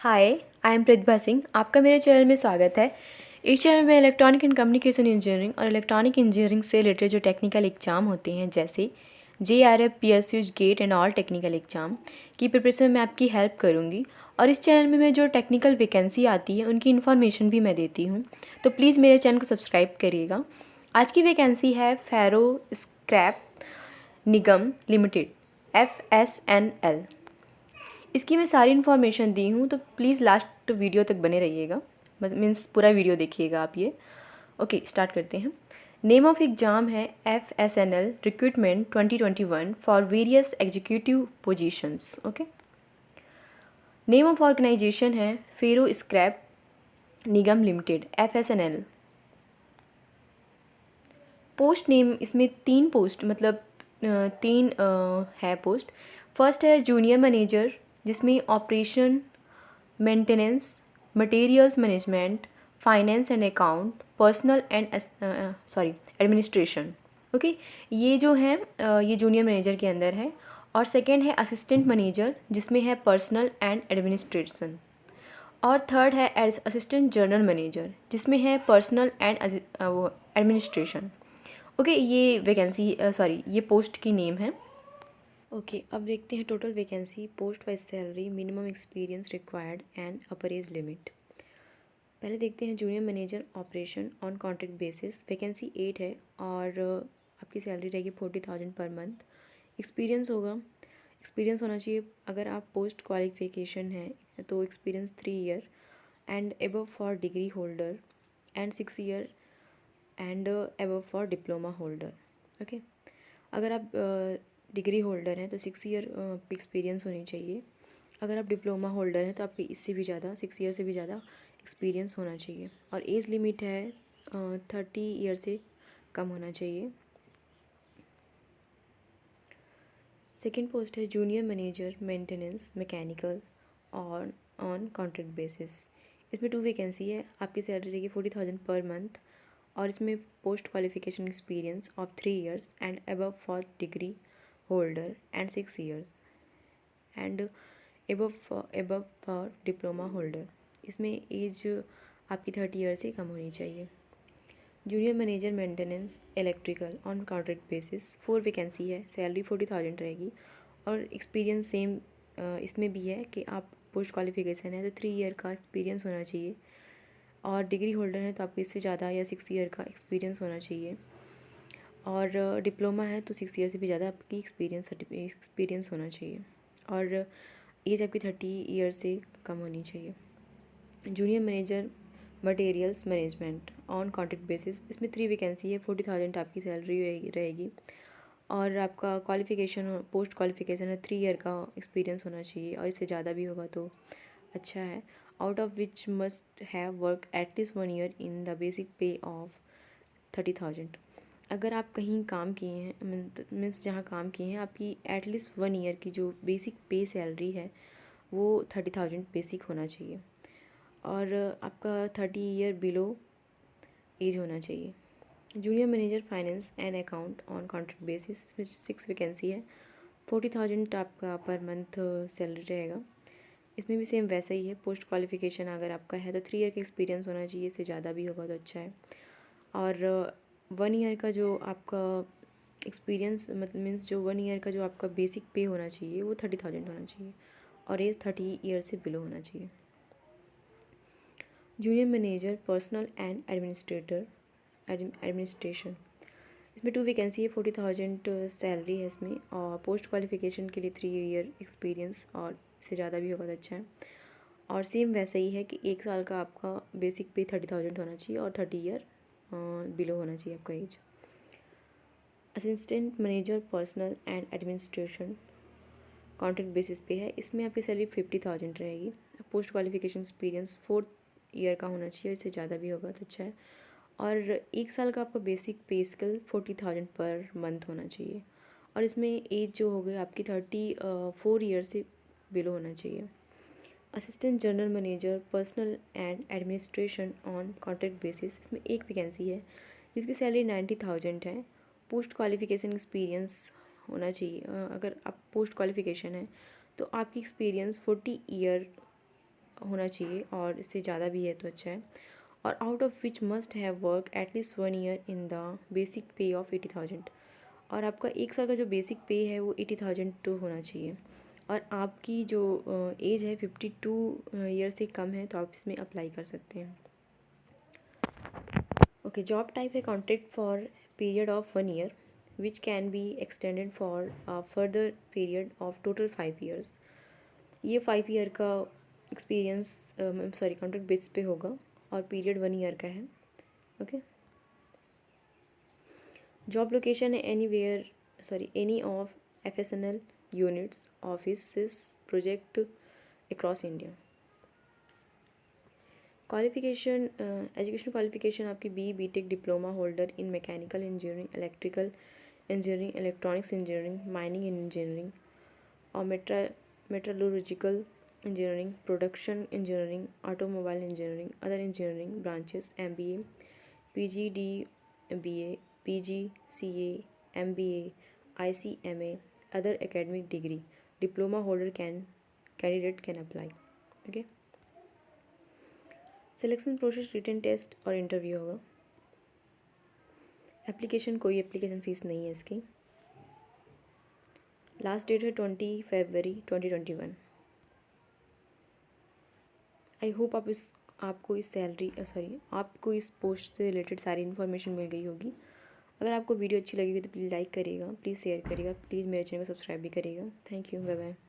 Hi, I am Pratibha Singh. आपका मेरे channel में स्वागत है। इस चैनल में इलेक्ट्रॉनिक एंड कम्युनिकेशन इंजीनियरिंग और इलेक्ट्रॉनिक इंजीनियरिंग से रिलेटेड जो टेक्निकल एग्जाम होते हैं जैसे JRF, PSU, GATE and all technical exam की प्रिपरेशन में आपकी हेल्प करूँगी। और इस चैनल में मैं जो टेक्निकल वैकेंसी आती है उनकी इन्फॉर्मेशन भी मैं देती हूँ, तो प्लीज़ मेरे चैनल को सब्सक्राइब करिएगा। आज की वैकेंसी है ferro scrap Nigam limited FSNL। इसकी मैं सारी इन्फॉर्मेशन दी हूँ, तो प्लीज़ लास्ट वीडियो तक बने रहिएगा, मीन्स पूरा वीडियो देखिएगा आप ये। ओके, स्टार्ट करते हैं। नेम ऑफ एग्ज़ाम है FSNL recruitment 2021 for various executive positions. Okay, name of organisation है ferro scrap Nigam limited FSNL। Post name इसमें तीन पोस्ट तीन है पोस्ट। फर्स्ट है जूनियर मैनेजर, जिसमें operation, maintenance, materials management, finance and account, personal and administration. Okay, ये जो है ये जूनियर मैनेजर के अंदर है। और सेकंड है असिस्टेंट मैनेजर, जिसमें है पर्सनल एंड एडमिनिस्ट्रेशन। और थर्ड है असिस्टेंट जनरल मैनेजर, जिसमें है पर्सनल एंड एडमिनिस्ट्रेशन। ओके, ये वैकेंसी ये पोस्ट की नेम है। ओके, अब देखते हैं total vacancy, post wise salary, minimum experience required and upper age limit. पहले देखते हैं junior manager operation on contract basis. Vacancy 8 है और आपकी सैलरी रहेगी 40,000 पर मंथ। एक्सपीरियंस होना चाहिए। अगर आप पोस्ट क्वालिफिकेशन है तो experience 3 year and above for degree holder and 6 year and above for diploma holder. Okay, अगर आप डिग्री होल्डर हैं तो 6 ईयर आपकी एक्सपीरियंस होनी चाहिए। अगर आप डिप्लोमा होल्डर हैं तो आपकी इससे भी ज़्यादा 6 ईयर से भी ज़्यादा एक्सपीरियंस होना चाहिए। और एज लिमिट है 30 ईयर से कम होना चाहिए। सेकेंड पोस्ट है जूनियर मैनेजर मेंटेनेंस मैकेनिकल और ऑन कॉन्ट्रैक्ट बेसिस। इसमें 2 वैकेंसी है। आपकी सैलरी रहेगी 40,000 पर मंथ और इसमें post qualification experience of 3 years and above for degree holder and 6 years and above for diploma holder. इसमें एज आपकी 30 ईयर से कम होनी चाहिए। Junior manager maintenance electrical on contract basis 4 vacancy है। सैलरी 40,000 रहेगी और एक्सपीरियंस सेम इसमें भी है कि आप पोस्ट क्वालिफिकेशन है तो 3 ईयर का एक्सपीरियंस होना चाहिए और डिग्री होल्डर है तो आपको इससे ज़्यादा या 6 ईयर का एक्सपीरियंस होना चाहिए। और डिप्लोमा है तो 6 ईयर से भी ज़्यादा आपकी एक्सपीरियंस होना चाहिए और एज आपकी 30 ईयर से कम होनी चाहिए। Junior manager materials management on contract basis. इसमें 3 वैकेंसी है। 40,000 आपकी सैलरी रहेगी और आपका क्वालिफिकेशन पोस्ट क्वालिफिकेशन है 3 ईयर का एक्सपीरियंस होना चाहिए और इससे ज़्यादा भी होगा तो अच्छा है। Out of which must have work at least 1 year in the basic पे ऑफ 30,000। अगर आप कहीं काम किए हैं मीन्स जहाँ काम किए हैं, आपकी एटलीस्ट 1 ईयर की जो बेसिक पे सैलरी है वो 30,000 बेसिक होना चाहिए और आपका 30 ईयर बिलो एज होना चाहिए। Junior manager finance and account on contract basis. इसमें 6 वैकेंसी है। 40,000 आपका पर मंथ सैलरी रहेगा। इसमें भी सेम वैसा ही है। पोस्ट क्वालिफिकेशन अगर आपका है तो 3 ईयर का एक्सपीरियंस होना चाहिए, इससे ज़्यादा भी होगा तो अच्छा है। और 1 ईयर का जो आपका एक्सपीरियंस मीन्स जो 1 ईयर का जो आपका बेसिक पे होना चाहिए वो 30,000 होना चाहिए और एज 30 ईयर से बिलो होना चाहिए। Junior manager personal and administration. इसमें 2 वैकेंसी है। 40,000 सैलरी है इसमें और पोस्ट क्वालिफिकेशन के लिए 3 ईयर एक्सपीरियंस और इससे ज़्यादा भी होगा तो अच्छा है। और सेम वैसा ही है कि 1 साल का आपका बेसिक पे 30,000 होना चाहिए और 30 ईयर बिलो होना चाहिए आपका age. Assistant manager personal and administration contract basis पे है। इसमें आपकी सैलरी 50,000 रहेगी। पोस्ट क्वालिफिकेशन एक्सपीरियंस 4 ईयर का होना चाहिए, इससे ज़्यादा भी होगा तो अच्छा है। और 1 साल का आपका बेसिक पे स्केल 40,000 पर मंथ होना चाहिए और इसमें एज जो हो गई आपकी 4 ईयर से बिलो होना चाहिए। Assistant general manager personal and administration on contract basis. इसमें 1 वैकेंसी है जिसकी सैलरी 90,000 है। पोस्ट क्वालिफिकेशन एक्सपीरियंस होना चाहिए। अगर आप पोस्ट क्वालिफिकेशन है तो आपकी एक्सपीरियंस 40 ईयर होना चाहिए और इससे ज़्यादा भी है तो अच्छा है। और out of which must have work at least 1 year in the basic पे ऑफ 80,000। और आपका 1 साल का जो बेसिक पे है वो 80,000 तो होना चाहिए। और आपकी जो एज है 52 ईयर से कम है तो आप इसमें अप्लाई कर सकते हैं। ओके, जॉब टाइप है contract for period of 1 year which can be extended for further period of total 5 years. ये 5 ईयर का एक्सपीरियंस कॉन्ट्रैक्ट बेस पे होगा और पीरियड 1 ईयर का है। ओके, जॉब लोकेशन है any of FSNL units office project across India. Qualification, education qualification आपकी BTech diploma holder in mechanical engineering, electrical engineering, electronics engineering, mining engineering और metrological engineering, production engineering, automobile engineering, other engineering branches, MBA, PGDBA, PGCA, MBA, ICMA, other academic degree, diploma holder candidate can apply। Okay, selection process written test और interview होगा। कोई application fees नहीं है इसकी। Last date है 20 फरवरी 2021। I hope आपको इस post से रिलेटेड सारी इन्फॉर्मेशन मिल गई होगी। अगर आपको वीडियो अच्छी लगी हुई तो प्लीज़ लाइक करिएगा, प्लीज़ शेयर करिएगा, प्लीज़ मेरे चैनल को सब्सक्राइब भी करिएगा। Thank you, bye bye.